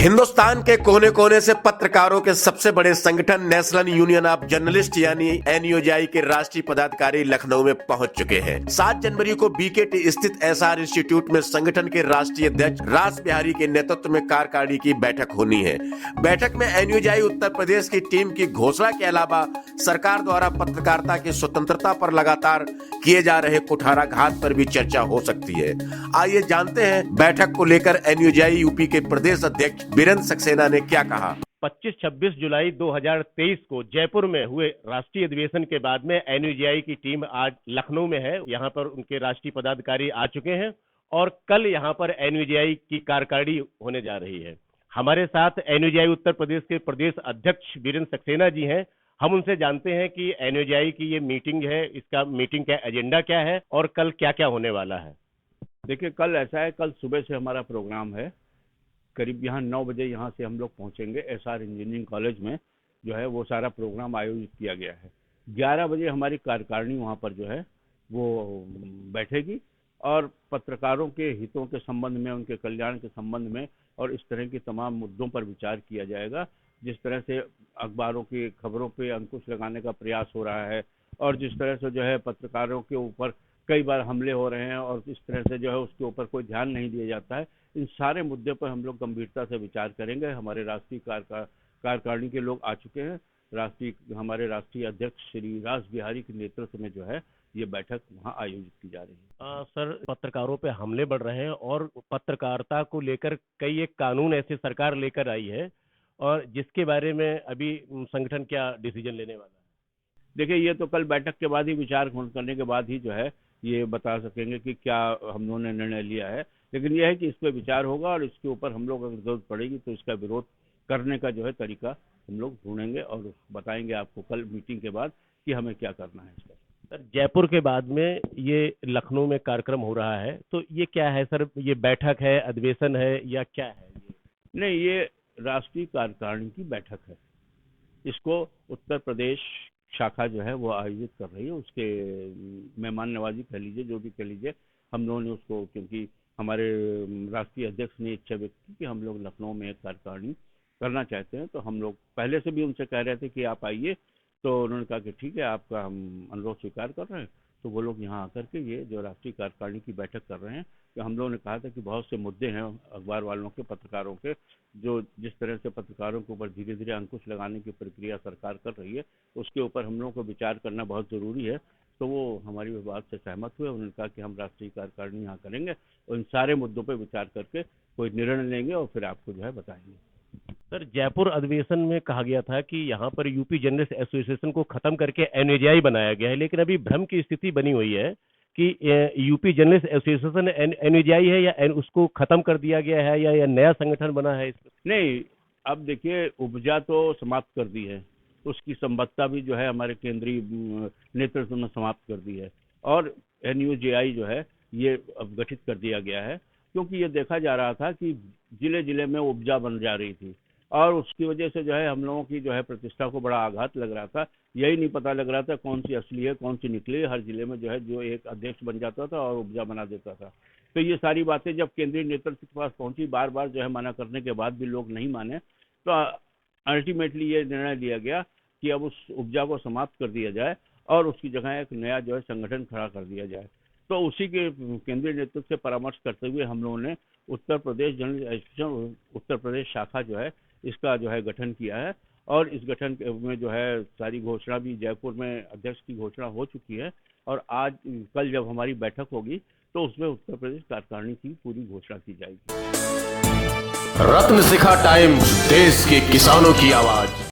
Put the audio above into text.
हिंदुस्तान के कोने कोने से पत्रकारों के सबसे बड़े संगठन नेशनल यूनियन ऑफ जर्नलिस्ट यानी एनयूजेआई के राष्ट्रीय पदाधिकारी लखनऊ में पहुंच चुके हैं। 7 जनवरी को बीकेटी स्थित एसआर इंस्टीट्यूट में संगठन के राष्ट्रीय अध्यक्ष रास बिहारी के नेतृत्व में कार्यकारिणी की बैठक होनी है। बैठक में एनयूजेआई उत्तर प्रदेश की टीम की घोषणा के अलावा सरकार द्वारा पत्रकारिता की स्वतंत्रता पर लगातार किए जा रहे कुठाराघात पर भी चर्चा हो सकती है। आइए जानते हैं बैठक को लेकर एनयूजेआई यूपी के प्रदेश अध्यक्ष वीरेंद्र सक्सेना ने क्या कहा। 25-26 जुलाई 2023 को जयपुर में हुए राष्ट्रीय अधिवेशन के बाद में एनयूजेआई की टीम आज लखनऊ में है। यहाँ पर उनके राष्ट्रीय पदाधिकारी आ चुके हैं और कल यहाँ पर एनयूजेआई की कार्यकारिणी होने जा रही है। हमारे साथ एनयूजेआई उत्तर प्रदेश के प्रदेश अध्यक्ष वीरेंद्र सक्सेना जी हैं। हम उनसे जानते हैं कि एनयूजेआई की ये मीटिंग है, इसका मीटिंग का एजेंडा क्या है और कल क्या क्या होने वाला है। देखिए, कल ऐसा है, कल सुबह से हमारा प्रोग्राम है। करीब यहाँ 9 बजे यहाँ से हम लोग पहुँचेंगे एसआर इंजीनियरिंग कॉलेज में, जो है वो सारा प्रोग्राम आयोजित किया गया है। 11 बजे हमारी कार्यकारिणी वहाँ पर जो है वो बैठेगी और पत्रकारों के हितों के संबंध में, उनके कल्याण के संबंध में और इस तरह के तमाम मुद्दों पर विचार किया जाएगा। जिस तरह से अखबारों की खबरों पे अंकुश लगाने का प्रयास हो रहा है और जिस तरह से जो है पत्रकारों के ऊपर कई बार हमले हो रहे हैं और इस तरह से जो है उसके ऊपर कोई ध्यान नहीं दिया जाता है, इन सारे मुद्दे पर हम लोग गंभीरता से विचार करेंगे। हमारे राष्ट्रीय कार्यकारिणी के लोग आ चुके हैं। हमारे राष्ट्रीय अध्यक्ष श्री रास बिहारी के नेतृत्व में जो है ये बैठक वहाँ आयोजित की जा रही है। सर, पत्रकारों पे हमले बढ़ रहे हैं और पत्रकारिता को लेकर कई एक कानून ऐसे सरकार लेकर आई है और जिसके बारे में अभी संगठन क्या डिसीजन लेने वाला है। देखिए, ये तो कल बैठक के बाद ही विचार करने के बाद ही जो है ये बता सकेंगे कि क्या हम लोगों ने निर्णय लिया है। लेकिन यह है कि इस पर विचार होगा और इसके ऊपर हम लोग अगर जरूरत पड़ेगी तो इसका विरोध करने का जो है तरीका हम लोग ढूंढेंगे और बताएंगे आपको कल मीटिंग के बाद कि हमें क्या करना है इसका। सर, जयपुर के बाद में ये लखनऊ में कार्यक्रम हो रहा है, तो ये क्या है सर? ये बैठक है, अधिवेशन है या क्या है? नहीं, ये राष्ट्रीय कार्यकारिणी की बैठक है। इसको उत्तर प्रदेश शाखा जो है वो आयोजित कर रही है। उसके मेहमान नवाजी कह लीजिए, जो भी कह लीजिए, हम लोगों ने उसको, क्योंकि हमारे राष्ट्रीय अध्यक्ष ने इच्छा व्यक्त की कि हम लोग लखनऊ में एक कार्यकारिणी करना चाहते हैं, तो हम लोग पहले से भी उनसे कह रहे थे कि आप आइए। तो उन्होंने कहा कि ठीक है, आपका हम अनुरोध स्वीकार कर रहे हैं। तो वो लोग यहाँ आकर के ये जो राष्ट्रीय कार्यकारिणी की बैठक कर रहे हैं, कि हम लोगों ने कहा था कि बहुत से मुद्दे हैं अखबार वालों के, पत्रकारों के, जो जिस तरह से पत्रकारों के ऊपर धीरे धीरे अंकुश लगाने की प्रक्रिया सरकार कर रही है, उसके ऊपर हम लोगों को विचार करना बहुत ज़रूरी है। तो वो हमारी बात से सहमत हुए। उन्होंने कहा कि हम राष्ट्रीय कार्यकारिणी यहाँ करेंगे और इन सारे मुद्दों पर विचार करके कोई निर्णय लेंगे और फिर आपको जो है बताएंगे। सर, जयपुर अधिवेशन में कहा गया था कि यहाँ पर यूपी जर्नलिस्ट एसोसिएशन को खत्म करके एनयूजेआई बनाया गया है, लेकिन अभी भ्रम की स्थिति बनी हुई है कि यूपी जर्नलिस्ट एसोसिएशन एनयूजेआई है या उसको खत्म कर दिया गया है या नया संगठन बना है। नहीं, अब देखिए, उपजा तो समाप्त कर दी है, उसकी संबद्धता भी जो है हमारे केंद्रीय नेतृत्व ने समाप्त कर दी है और एनयूजेआई जो है ये अब गठित कर दिया गया है, क्योंकि ये देखा जा रहा था कि जिले जिले में उपजा बन जा रही थी और उसकी वजह से जो है हम लोगों की जो है प्रतिष्ठा को बड़ा आघात लग रहा था। यही नहीं पता लग रहा था कौन सी असली है, कौन सी नकली है। हर जिले में जो है जो एक अध्यक्ष बन जाता था और उपजा बना देता था। तो ये सारी बातें जब केंद्रीय नेतृत्व के पास पहुंची, बार बार जो है मना करने के बाद भी लोग नहीं माने, तो अल्टीमेटली ये निर्णय लिया गया कि अब उस उपजा को समाप्त कर दिया जाए और उसकी जगह एक नया जो है संगठन खड़ा कर दिया जाए। तो उसी के केंद्रीय नेतृत्व से परामर्श करते हुए हम लोगों ने उत्तर प्रदेश जर्नलिस्ट एसोसिएशन उत्तर प्रदेश शाखा जो है इसका जो है गठन किया है और इस गठन में जो है सारी घोषणा भी जयपुर में अध्यक्ष की घोषणा हो चुकी है और आज कल जब हमारी बैठक होगी तो उसमें उत्तर प्रदेश कार्यकारिणी की पूरी घोषणा की जाएगी। रत्न शिखा टाइम्स, देश के किसानों की आवाज।